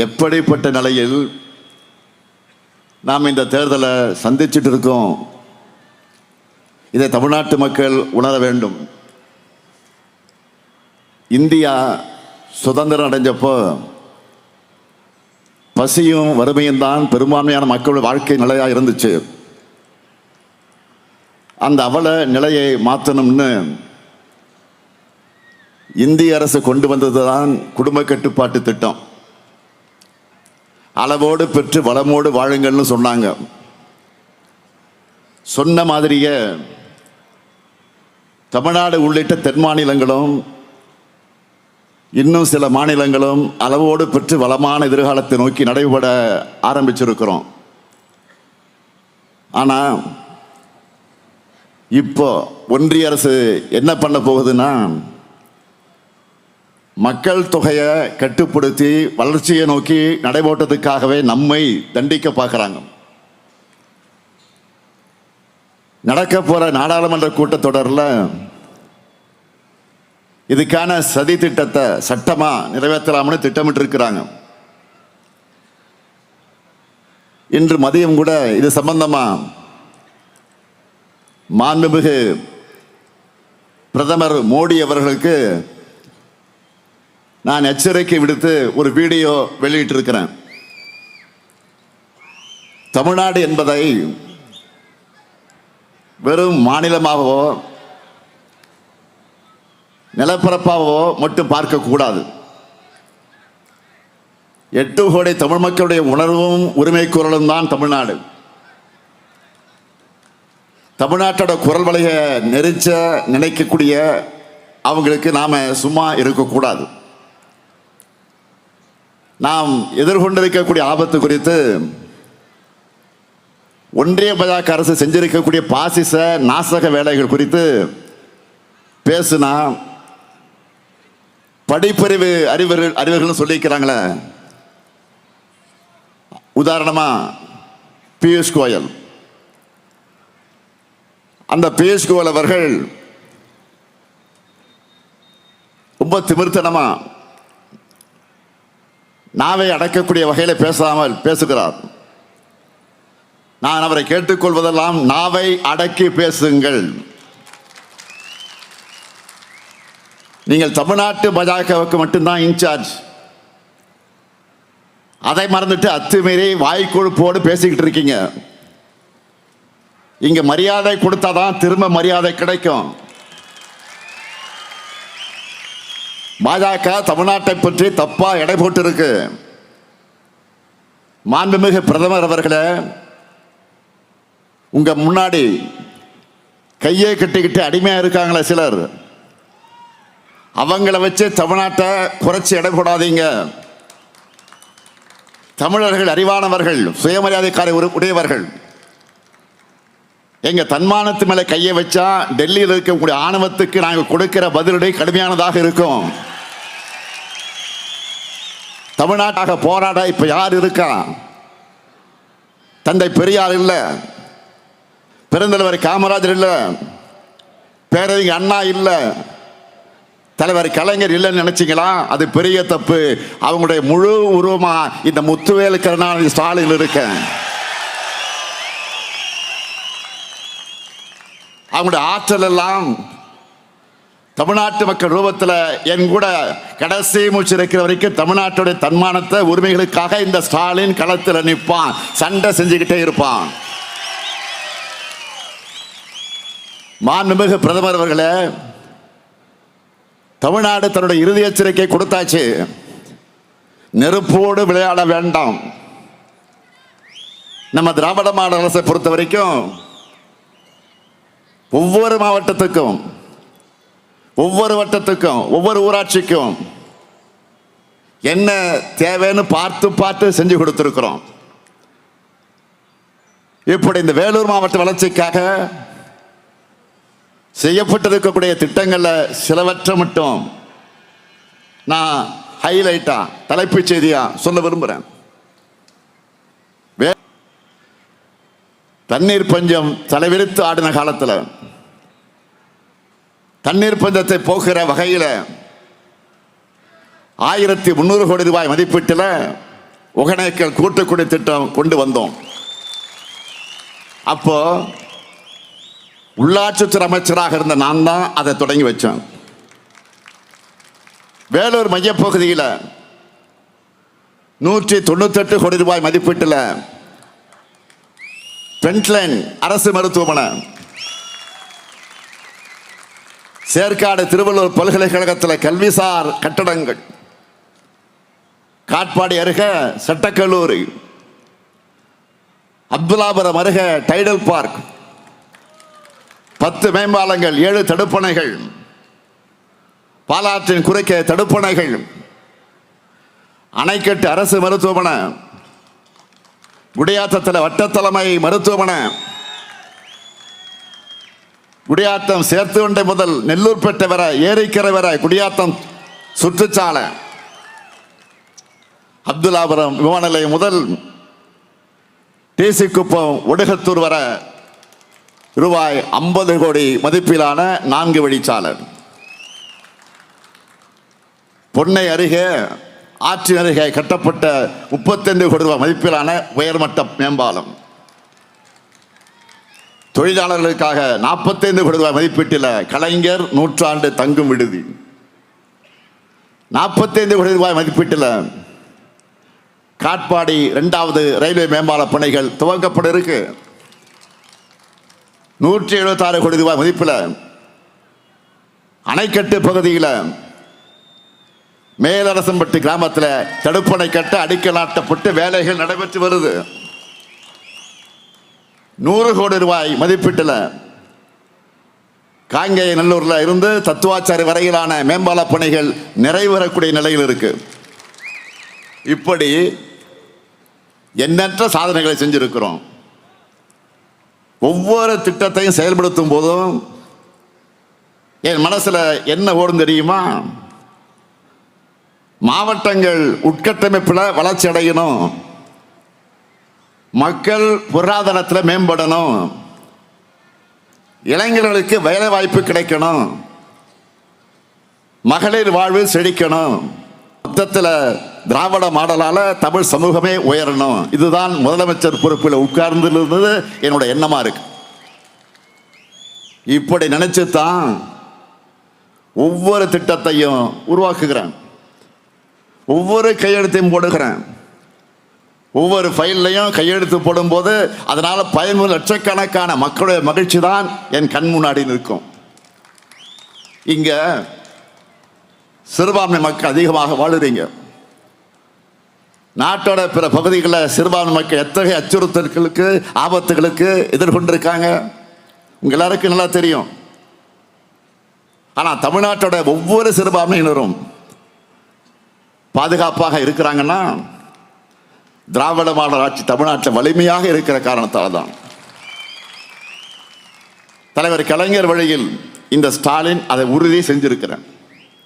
எப்படிப்பட்ட நிலையில் நாம் இந்த தேர்தலை சந்திச்சுட்டு இருக்கோம், இதை தமிழ்நாட்டு மக்கள் உணர வேண்டும். இந்தியா சுதந்திரம் அடைஞ்சப்போ பசியும் வறுமையும் தான் பெரும்பான்மையான மக்களோட வாழ்க்கை நிலையாக இருந்துச்சு. அந்த அவல நிலையை மாற்றணும்னு இந்திய அரசு கொண்டு வந்தது தான் குடும்ப கட்டுப்பாட்டு திட்டம். அளவோடு பெற்று வளமோடு வாழுங்கள்னு சொன்னாங்க. சொன்ன மாதிரியே தமிழ்நாடு உள்ளிட்ட தென் மாநிலங்களும் இன்னும் சில மாநிலங்களும் அளவோடு பெற்று வளமான எதிர்காலத்தை நோக்கி நடைபெற ஆரம்பிச்சிருக்கிறோம். ஆனால் இப்போ ஒன்றிய அரசு என்ன பண்ண போகுதுன்னா, மக்கள் தொகையை கட்டுப்படுத்தி வளர்ச்சியை நோக்கி நடைபோட்டதுக்காகவே நம்மை தண்டிக்க பார்க்குறாங்க. நடக்க போகிற நாடாளுமன்ற கூட்டத்தொடரில் இதுக்கான சதி திட்டத்தை சட்டமாக நிறைவேற்றலாம்னு திட்டமிட்டு இருக்கிறாங்க. இன்று மதியம் கூட இது சம்பந்தமாக மாண்புமிகு பிரதமர் மோடி அவர்களுக்கு நான் எச்சரிக்கை விடுத்து ஒரு வீடியோ வெளியிட்டிருக்கிறேன். தமிழ்நாடு என்பதை வெறும் மாநிலமாகவோ நிலப்பரப்பாகவோ மட்டும் பார்க்கக்கூடாது. 8 கோடி தமிழ் மக்களுடைய உணர்வும் உரிமை குரலும் தான் தமிழ்நாடு. தமிழ்நாட்டோட குரல் வலையை நெரிச்ச நினைக்கக்கூடிய அவங்களுக்கு நாம் சும்மா இருக்கக்கூடாது. நாம் எதிர்கொண்டிருக்கக்கூடிய ஆபத்து குறித்து ஒன்றிய பாஜக அரசு செஞ்சிருக்கக்கூடிய பாசிச நாசக வேலைகள் குறித்து பேசுனா படிப்பறிவு அறிவர்கள் சொல்லியிருக்கிறாங்களே. உதாரணமா பியூஷ் கோயல். அந்த பியூஷ் கோயல் அவர்கள் ரொம்ப திமிர்த்தனமா நாவை அடக்கக்கூடிய வகையில் பேசாமல் பேசுகிறார். நான் அவரை கேட்டுக்கொள்வதெல்லாம் நாவை அடக்கி பேசுங்கள். நீங்கள் தமிழ்நாட்டு பாஜகவுக்கு மட்டும்தான் இன்சார்ஜ். அதை மறந்துட்டு அத்துமீறி வாய்க்கொழுப்போடு பேசிக்கிட்டு இருக்கீங்க. இங்க மரியாதை கொடுத்தாதான் திரும்ப மரியாதை கிடைக்கும். பாஜக தமிழ்நாட்டை பற்றி தப்பா எடை போட்டு இருக்கு. மாண்புமிகு பிரதமர் அவர்களே, உங்க முன்னாடி கையை கட்டிக்கிட்டு அடிமையா இருக்காங்களே சிலர், அவங்கள வச்சு தமிழ்நாட்டை குறைச்சி எடை போடாதீங்க. தமிழர்கள் அறிவானவர்கள், சுயமரியாதைக்கார உடையவர்கள். எங்க தன்மானத்து மேல கையை வச்சா டெல்லியில் இருக்கக்கூடிய ஆணவத்துக்கு நாங்கள் கொடுக்கிற பதிலடி கடுமையானதாக இருக்கும். தமிழ்நாட்டாக போராட இப்ப யார் இருக்கா? தந்தை பெரியார் இல்ல, பெருந்தலைவர் காமராஜர் இல்ல, பேரறிஞர் அண்ணா இல்ல, தலைவர் கலைஞர் இல்லைன்னு நினைச்சீங்களா? அது பெரிய தப்பு. அவங்களுடைய முழு உருவமா இந்த முத்துவேலு கருணாநிதி ஸ்டாலின் இருக்க. அவங்களுடைய ஆற்றல் எல்லாம் தமிழ்நாட்டு மக்கள் ரூபத்தில் என் கூட கடைசி மூச்சு இருக்கிற வரைக்கும் தமிழ்நாட்டுடைய தன்மானத்தை உரிமைகளுக்காக இந்த ஸ்டாலின் களத்தில் நிற்பான், சண்டை செஞ்சுக்கிட்டே இருப்பான். மாண்புமிகு பிரதமர் அவர்களே, தமிழ்நாடு தன்னுடைய இறுதி எச்சரிக்கை கொடுத்தாச்சு. நெருப்போடு விளையாட வேண்டாம். நம்ம திராவிட மாடல் அரசை பொறுத்த வரைக்கும் ஒவ்வொரு மாவட்டத்துக்கும், ஒவ்வொரு வட்டத்துக்கும், ஒவ்வொரு ஊராட்சிக்கும் என்ன தேவைன்னு பார்த்து பார்த்து செஞ்சு கொடுத்திருக்கிறோம். இப்படி இந்த வேலூர் மாவட்ட வளர்ச்சிக்காக செய்யப்பட்டிருக்கக்கூடிய திட்டங்கள்ல சிலவற்றை மட்டும் நான் ஹைலைட்டா தலைப்புச் செய்தியா சொல்ல விரும்புறேன். தண்ணீர் பஞ்சம் தலைவிரித்து ஆடின காலத்தில் தண்ணீர் பஞ்சத்தை போக்குற வகையில் 1300 கோடி ரூபாய் மதிப்பீட்டில் ஒகேனக்கல் கூட்டுக்குடி திட்டம் கொண்டு வந்தோம். அப்போ உள்ளாட்சித்துறை அமைச்சராக இருந்த நான் தான் அதை தொடங்கி வச்சேன். வேலூர் மையப்பகுதியில் 198 கோடி ரூபாய் மதிப்பீட்டில் பென்ட்லைன் அரசு மருத்துவமனை, சேர்க்காடு திருவள்ளூர் பல்கலைக்கழகத்தில் கல்விசார் கட்டடங்கள், காட்பாடி அருகே சட்டக்கல்லூரி, அப்துல்லாபுரம் அருகே டைடல் பார்க், 10 மேம்பாலங்கள், 7 தடுப்பணைகள், பாலாற்றின் குறுக்கே தடுப்பணைகள், அணைக்கட்டு அரசு மருத்துவமனை, குடியாத்தத்தில் வட்டத்தலைமை மருத்துவமனை, குடியாத்தம் சேர்த்துவண்டை முதல் நெல்லூர்பேட்டை வரை, ஏரிக்கரை வரை குடியாத்தம் சுற்றுச்சாலை, அப்துல்லாபுரம் விமான நிலையம் முதல் டிசி குப்பம் ஒடுகத்தூர் வரை ரூபாய் 50 கோடி மதிப்பிலான 4 வழிச்சாலை, பொன்னை அருகே ஆற்றின் அருகே கட்டப்பட்ட 35 கோடி ரூபாய் மதிப்பிலான உயர்மட்ட மேம்பாலம், தொழிலாளர்களுக்காக 45 கோடி ரூபாய் மதிப்பீட்டில் கலைஞர் நூற்றாண்டு தங்கும் விடுதி, 45 கோடி ரூபாய் மதிப்பீட்டில் காட்பாடி 2வது ரயில்வே மேம்பால பணிகள் துவங்கப்பட இருக்கு. 176 கோடி ரூபாய் மதிப்பில் அணைக்கட்டு பகுதியில் மேலரசம்பட்டி கிராமத்தில் தடுப்பணை கட்ட அடிக்கல் நாட்டப்பட்டு வேலைகள் நடைபெற்று வருது. 100 கோடி ரூபாய் மதிப்பீட்டில் காங்கேய நல்லூரில் இருந்து தத்துவாச்சாரி வரையிலான மேம்பால பணிகள் நிறைவேறக்கூடிய நிலையில் இருக்கு. இப்படி எண்ணற்ற சாதனைகளை செஞ்சிருக்கிறோம். ஒவ்வொரு திட்டத்தையும் செயல்படுத்தும் போதும் என் மனசுல என்ன ஓடும் தெரியுமா? மாவட்டங்கள் உட்கட்டமைப்பில் வளர்ச்சி அடையணும், மக்கள் பொருளாதாரத்தில் மேம்படணும், இளைஞர்களுக்கு வேலை வாய்ப்பு கிடைக்கணும், மகளிர் வாழ்வு செழிக்கணும், மொத்தத்தில் திராவிட மாடலால தமிழ் சமூகமே உயரணும். இதுதான் முதலமைச்சர் பொறுப்பில் உட்கார்ந்திருந்தது என்னோட எண்ணமா இருக்கு. இப்படி நினைச்சுதான் ஒவ்வொரு திட்டத்தையும் உருவாக்குகிறேன், ஒவ்வொரு கையெழுத்தையும் போடுகிறேன். ஒவ்வொரு ஃபைல்லையும் கையெழுத்து போடும்போது அதனால பயனுள்ள லட்சக்கணக்கான மக்களுடைய மகிழ்ச்சி தான் என் கண் முன்னாடி நிற்கும். இங்க சிறுபான்மை மக்கள் அதிகமாக வாழுறீங்க. நாட்டோட பிற பகுதிகளில் சிறுபான்மை மக்கள் எத்தகைய அச்சுறுத்தல்களுக்கு ஆபத்துகளுக்கு எதிர்கொண்டிருக்காங்க உங்க எல்லாருக்கும் நல்லா தெரியும். ஆனா தமிழ்நாட்டோட ஒவ்வொரு சிறுபான்மையினரும் பாதுகாப்பாக இருக்கிறாங்கன்னா திராவிட மாடல் ஆட்சி தமிழ்நாட்டில் வலிமையாக இருக்கிற காரணத்தால் தான். தலைவர் கலைஞர் வழியில் இந்த ஸ்டாலின் அதை உறுதி செஞ்சிருக்கிறார்.